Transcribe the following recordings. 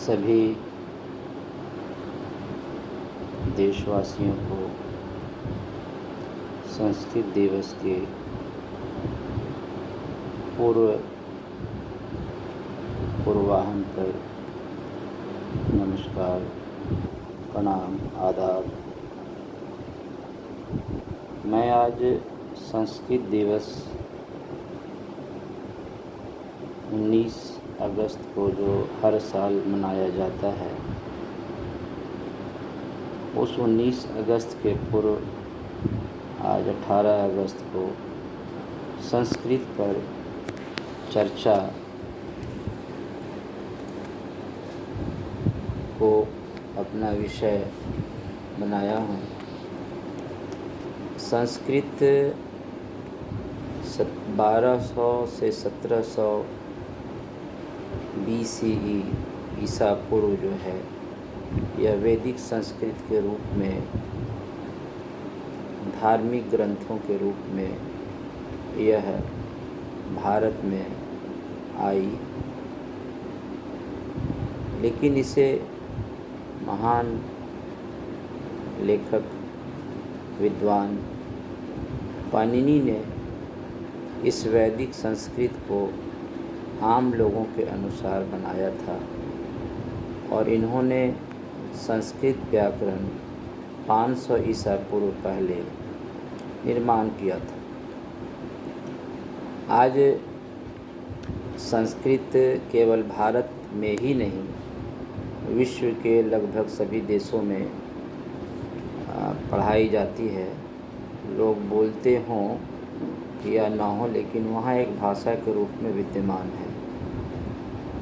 सभी देशवासियों को संस्कृत दिवस के पूर्वाह्न पर नमस्कार, प्रणाम, आदाब। मैं आज संस्कृत दिवस 19 अगस्त को जो हर साल मनाया जाता है, उस 19 अगस्त के पूर्व आज 18 अगस्त को संस्कृत पर चर्चा को अपना विषय बनाया हूँ। संस्कृत 1200 से 1700 BCE ईसा पूर्व जो है, यह वैदिक संस्कृत के रूप में, धार्मिक ग्रंथों के रूप में यह भारत में आई। लेकिन इसे महान लेखक विद्वान पाणिनि ने इस वैदिक संस्कृत को आम लोगों के अनुसार बनाया था और इन्होंने संस्कृत व्याकरण 500 ईसा पूर्व पहले निर्माण किया था। आज संस्कृत केवल भारत में ही नहीं, विश्व के लगभग सभी देशों में पढ़ाई जाती है। लोग बोलते हों या ना हो, लेकिन वहाँ एक भाषा के रूप में विद्यमान है।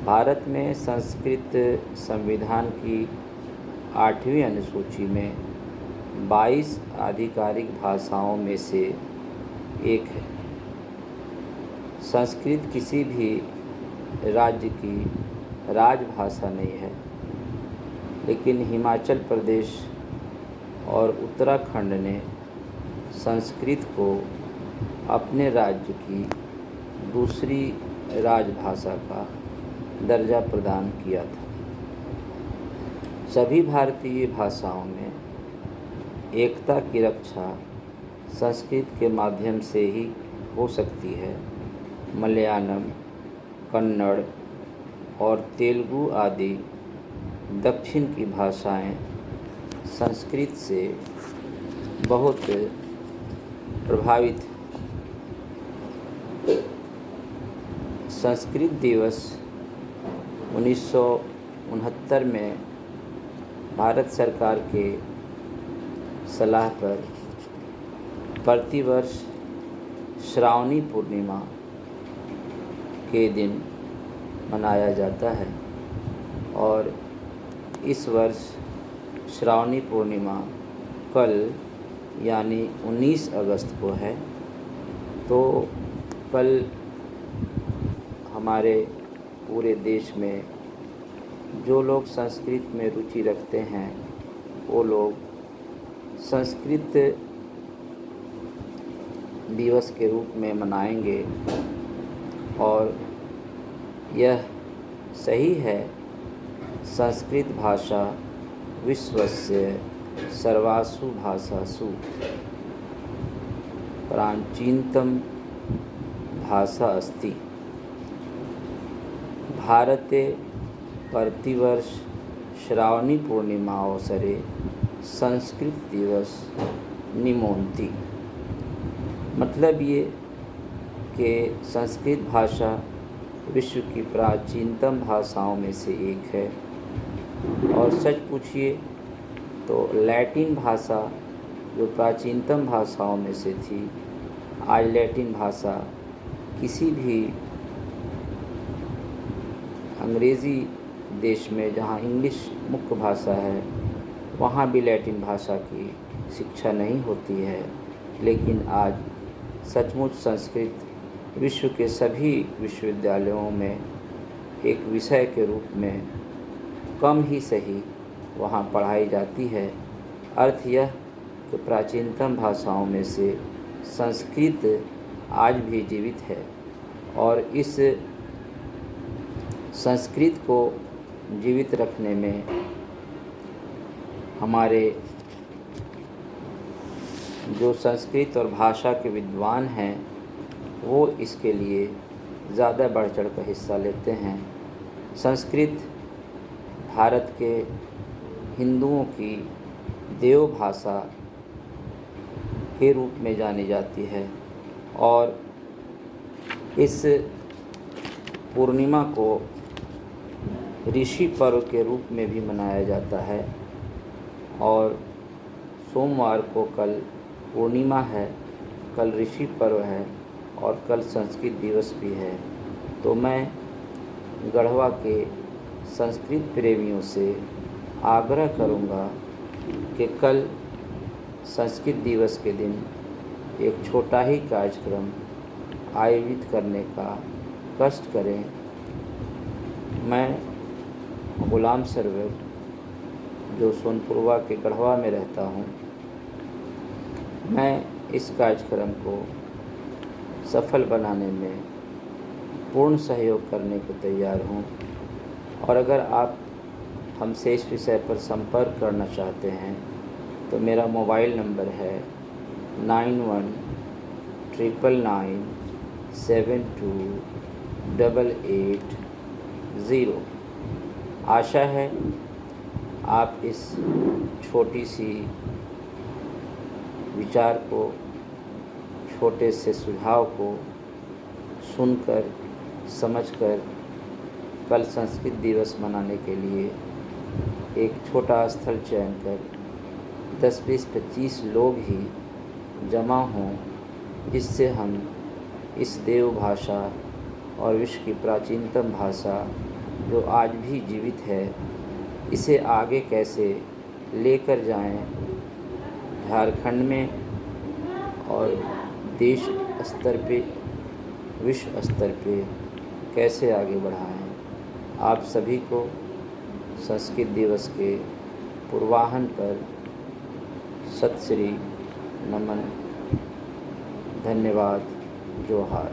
भारत में संस्कृत संविधान की 8वीं अनुसूची में 22 आधिकारिक भाषाओं में से एक है। संस्कृत किसी भी राज्य की राजभाषा नहीं है, लेकिन हिमाचल प्रदेश और उत्तराखंड ने संस्कृत को अपने राज्य की दूसरी राजभाषा का दर्जा प्रदान किया था। सभी भारतीय भाषाओं में एकता की रक्षा संस्कृत के माध्यम से ही हो सकती है। मलयालम, कन्नड़ और तेलुगु आदि दक्षिण की भाषाएं संस्कृत से बहुत प्रभावित हैं। संस्कृत दिवस 1969 में भारत सरकार के सलाह पर प्रतिवर्ष श्रावणी पूर्णिमा के दिन मनाया जाता है और इस वर्ष श्रावणी पूर्णिमा कल यानी 19 अगस्त को है। तो कल हमारे पूरे देश में जो लोग संस्कृत में रुचि रखते हैं, वो लोग संस्कृत दिवस के रूप में मनाएंगे। और यह सही है, संस्कृत भाषा विश्वस्य सर्वासु भाषासु प्राचीनतम भाषा अस्ति। भारते प्रतिवर्ष श्रावणी पूर्णिमावसरे संस्कृत दिवस निमोन्ति। मतलब ये कि संस्कृत भाषा विश्व की प्राचीनतम भाषाओं में से एक है। और सच पूछिए तो लैटिन भाषा जो प्राचीनतम भाषाओं में से थी, आज लैटिन भाषा किसी भी अंग्रेज़ी देश में जहाँ इंग्लिश मुख्य भाषा है, वहाँ भी लैटिन भाषा की शिक्षा नहीं होती है। लेकिन आज सचमुच संस्कृत विश्व के सभी विश्वविद्यालयों में एक विषय के रूप में कम ही सही वहाँ पढ़ाई जाती है। अर्थ यह कि प्राचीनतम भाषाओं में से संस्कृत आज भी जीवित है और इस संस्कृत को जीवित रखने में हमारे जो संस्कृत और भाषा के विद्वान हैं वो इसके लिए ज़्यादा बढ़ चढ़ कर हिस्सा लेते हैं। संस्कृत भारत के हिंदुओं की देव भाषा के रूप में जानी जाती है और इस पूर्णिमा को ऋषि पर्व के रूप में भी मनाया जाता है और सोमवार को कल पूर्णिमा है, कल ऋषि पर्व है और कल संस्कृत दिवस भी है। तो मैं गढ़वा के संस्कृत प्रेमियों से आग्रह करूंगा कि कल संस्कृत दिवस के दिन एक छोटा ही कार्यक्रम आयोजित करने का कष्ट करें। मैं गुलाम सरवर जो सोनपुरवा के गढ़वा में रहता हूँ, मैं इस कार्यक्रम को सफल बनाने में पूर्ण सहयोग करने को तैयार हूँ और अगर आप हमसे इस विषय पर संपर्क करना चाहते हैं तो मेरा मोबाइल नंबर है 9199728880। आशा है आप इस छोटी सी विचार को, छोटे से सुझाव को सुनकर समझकर कल संस्कृत दिवस मनाने के लिए एक छोटा स्थल चयन कर 10, 20, 25 लोग ही जमा हों, जिससे हम इस देव भाषा और विश्व की प्राचीनतम भाषा जो आज भी जीवित है, इसे आगे कैसे लेकर जाएं, झारखंड में और देश स्तर पे, विश्व स्तर पे कैसे आगे बढ़ाएं। आप सभी को संस्कृत दिवस के पूर्वाहन पर सत श्री नमन, धन्यवाद, जोहार।